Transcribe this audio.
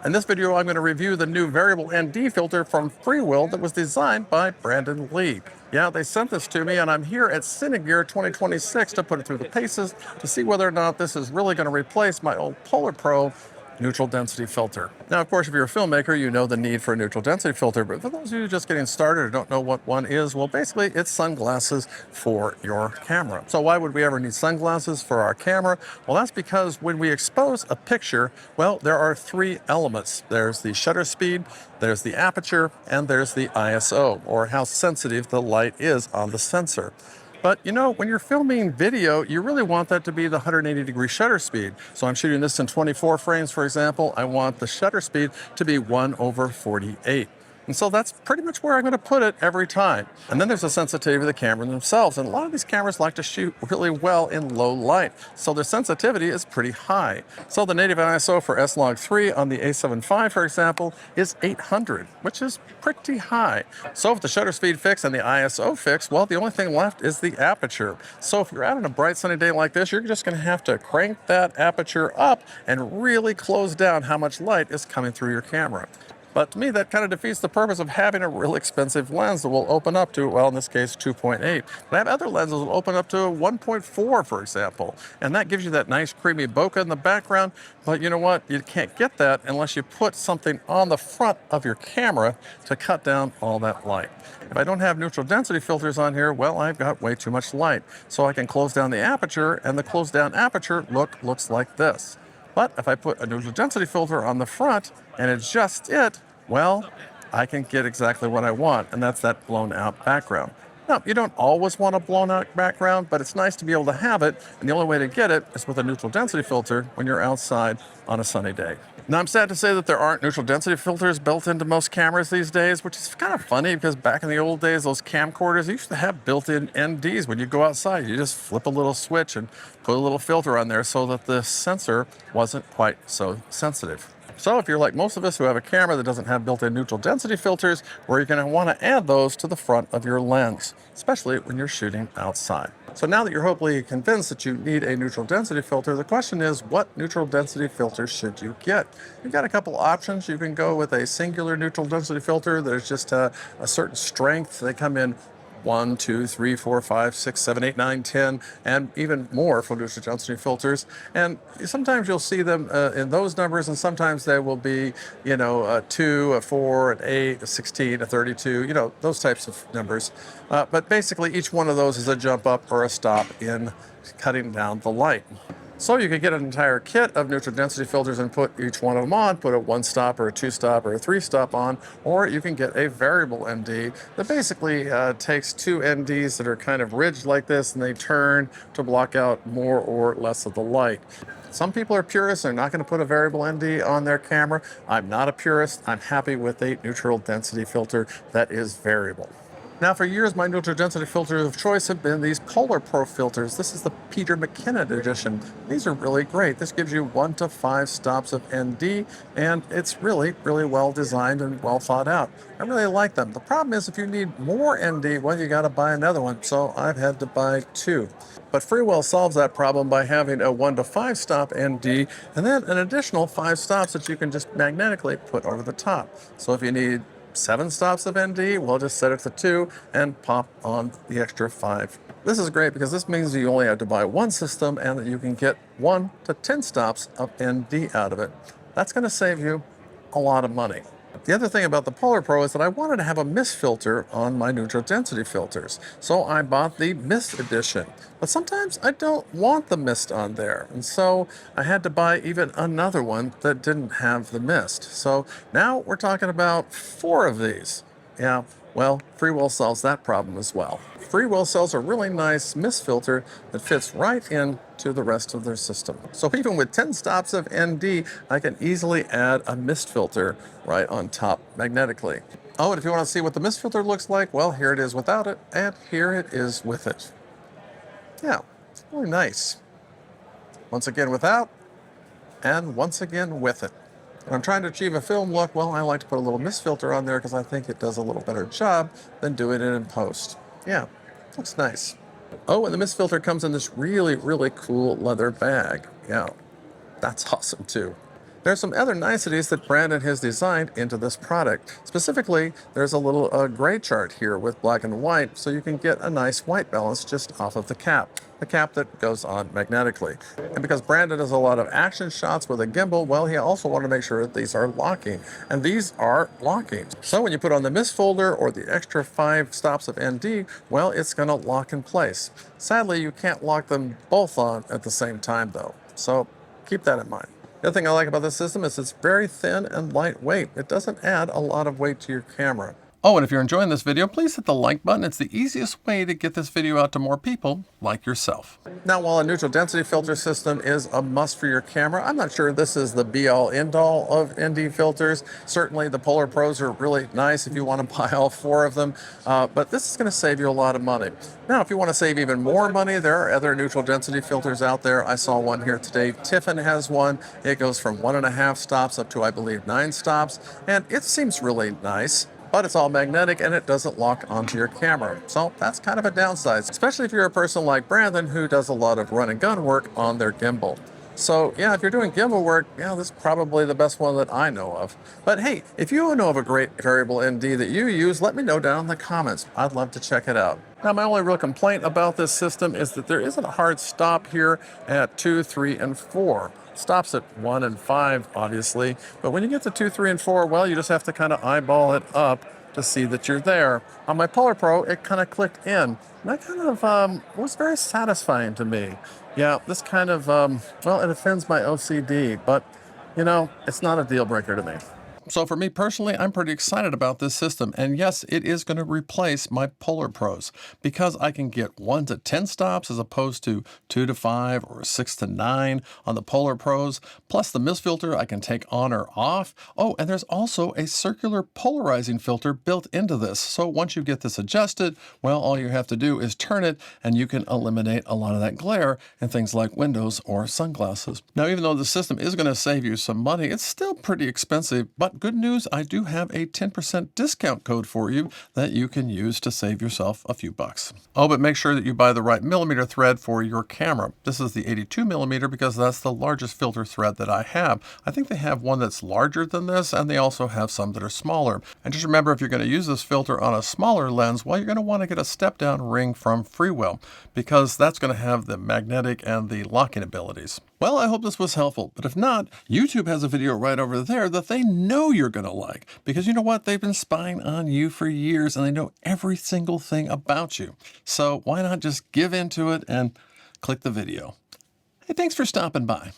In this video, I'm going to review the new variable ND filter from Freewell that was designed by Brandon Lee. Yeah, they sent this to me, and I'm here at Cinegear 2026 to put it through the paces to see whether or not this is really going to replace my old PolarPro neutral density filter. Now, of course, if you're a filmmaker, you know the need for a neutral density filter, but for those of you just getting started or don't know what one is, well, basically, it's sunglasses for your camera. So why would we ever need sunglasses for our camera? Well, that's because when we expose a picture, well, there are three elements. There's the shutter speed, there's the aperture, and there's the ISO, or how sensitive the light is on the sensor. But you know, when you're filming video, you really want that to be the 180-degree shutter speed. So I'm shooting this in 24 frames, for example. I want the shutter speed to be 1/48. And so that's pretty much where I'm going to put it every time. And then there's the sensitivity of the camera themselves. And a lot of these cameras like to shoot really well in low light. So their sensitivity is pretty high. So the native ISO for S-Log3 on the A7 IV, for example, is 800, which is pretty high. So if the shutter speed fixed and the ISO fixed, well, the only thing left is the aperture. So if you're out on a bright sunny day like this, you're just going to have to crank that aperture up and really close down how much light is coming through your camera. But to me, that kind of defeats the purpose of having a real expensive lens that will open up to, well, in this case, 2.8. But I have other lenses that will open up to 1.4, for example. And that gives you that nice creamy bokeh in the background. But you know what? You can't get that unless you put something on the front of your camera to cut down all that light. If I don't have neutral density filters on here, well, I've got way too much light. So I can close down the aperture, and the closed down aperture looks like this. But if I put a neutral density filter on the front and adjust it, well, I can get exactly what I want, and that's that blown out background. Now, you don't always want a blown out background, but it's nice to be able to have it, and the only way to get it is with a neutral density filter when you're outside on a sunny day. Now, I'm sad to say that there aren't neutral density filters built into most cameras these days, which is kind of funny because back in the old days, those camcorders used to have built-in NDs. When you go outside, you just flip a little switch and put a little filter on there so that the sensor wasn't quite so sensitive. So if you're like most of us who have a camera that doesn't have built-in neutral density filters, well, you're going to want to add those to the front of your lens, especially when you're shooting outside. So now that you're hopefully convinced that you need a neutral density filter, the question is, what neutral density filter should you get? You've got a couple options. You can go with a singular neutral density filter that is just a certain strength. They come in 1, 2, 3, 4, 5, 6, 7, 8, 9, 10, and even more for neutral density filters. And sometimes you'll see them in those numbers, and sometimes they will be, a 2, a 4, an 8, a 16, a 32, those types of numbers. But basically, each one of those is a jump up or a stop in cutting down the light. So you could get an entire kit of neutral density filters and put each one of them on, put a 1-stop or a 2-stop or a 3-stop on, or you can get a variable ND that basically takes two NDs that are kind of ridged like this, and they turn to block out more or less of the light. Some people are purists. They're not going to put a variable ND on their camera. I'm not a purist. I'm happy with a neutral density filter that is variable. Now, for years, my neutral density filters of choice have been these PolarPro filters. This is the Peter McKinnon edition. These are really great. This gives you 1 to 5 stops of ND, and it's really, really well designed and well thought out. I really like them. The problem is if you need more ND, well, you got to buy another one, so I've had to buy 2. But Freewell solves that problem by having a 1 to 5 stop ND, and then an additional 5 stops that you can just magnetically put over the top. So if you need 7 stops of ND, we'll just set it to 2 and pop on the extra 5. This is great because this means you only have to buy one system and that you can get 1 to 10 stops of ND out of it. That's going to save you a lot of money. The other thing about the PolarPro is that I wanted to have a mist filter on my neutral density filters. So I bought the mist edition. But sometimes I don't want the mist on there. And so I had to buy even another one that didn't have the mist. So now we're talking about 4 of these. Yeah, well, Freewell solves that problem as well. Freewell sells a really nice mist filter that fits right into the rest of their system. So even with 10 stops of ND, I can easily add a mist filter right on top magnetically. Oh, and if you want to see what the mist filter looks like, well, here it is without it, and here it is with it. Yeah, it's really nice. Once again without, and once again with it. When I'm trying to achieve a film look, well, I like to put a little mist filter on there because I think it does a little better job than doing it in post. Yeah, looks nice. Oh, and the mist filter comes in this really, really cool leather bag. Yeah, that's awesome too. There's some other niceties that Brandon has designed into this product. Specifically, there's a little gray chart here with black and white, so you can get a nice white balance just off of the cap that goes on magnetically. And because Brandon does a lot of action shots with a gimbal, well, he also wanted to make sure that these are locking. And these are locking. So when you put on the mist folder or the extra 5 stops of ND, well, it's going to lock in place. Sadly, you can't lock them both on at the same time, though. So keep that in mind. The other thing I like about this system is it's very thin and lightweight. It doesn't add a lot of weight to your camera. Oh, and if you're enjoying this video, please hit the like button. It's the easiest way to get this video out to more people like yourself. Now, while a neutral density filter system is a must for your camera, I'm not sure this is the be-all, end-all of ND filters. Certainly, the PolarPros are really nice if you want to buy all 4 of them, but this is going to save you a lot of money. Now, if you want to save even more money, there are other neutral density filters out there. I saw one here today. Tiffin has one. It goes from 1.5 stops up to, I believe, 9 stops, and it seems really nice. But it's all magnetic and it doesn't lock onto your camera. So that's kind of a downside, especially if you're a person like Brandon who does a lot of run and gun work on their gimbal. So yeah, if you're doing gimbal work, yeah, this is probably the best one that I know of. But hey, if you know of a great variable ND that you use, let me know down in the comments. I'd love to check it out. Now, my only real complaint about this system is that there isn't a hard stop here at 2, 3, and 4. Stops at 1 and 5, obviously. But when you get to 2, 3, and 4, well, you just have to kind of eyeball it up to see that you're there. On my PolarPro, it kind of clicked in. And that kind of was very satisfying to me. Yeah, this kind of, well, it offends my OCD, but, you know, it's not a deal breaker to me. So for me personally, I'm pretty excited about this system. And yes, it is going to replace my PolarPros because I can get 1 to 10 stops as opposed to 2 to 5 or 6 to 9 on the PolarPros. Plus the mist filter I can take on or off. Oh, and there's also a circular polarizing filter built into this. So once you get this adjusted, well, all you have to do is turn it and you can eliminate a lot of that glare in things like windows or sunglasses. Now, even though the system is going to save you some money, it's still pretty expensive, but good news, I do have a 10% discount code for you that you can use to save yourself a few bucks. Oh, but make sure that you buy the right millimeter thread for your camera. This is the 82 millimeter because that's the largest filter thread that I have. I think they have one that's larger than this, and they also have some that are smaller. And just remember, if you're going to use this filter on a smaller lens, well, you're going to want to get a step-down ring from Freewell because that's going to have the magnetic and the locking abilities. Well, I hope this was helpful, but if not, YouTube has a video right over there that they know you're going to like, because you know what? They've been spying on you for years and they know every single thing about you. So why not just give into it and click the video? Hey, thanks for stopping by.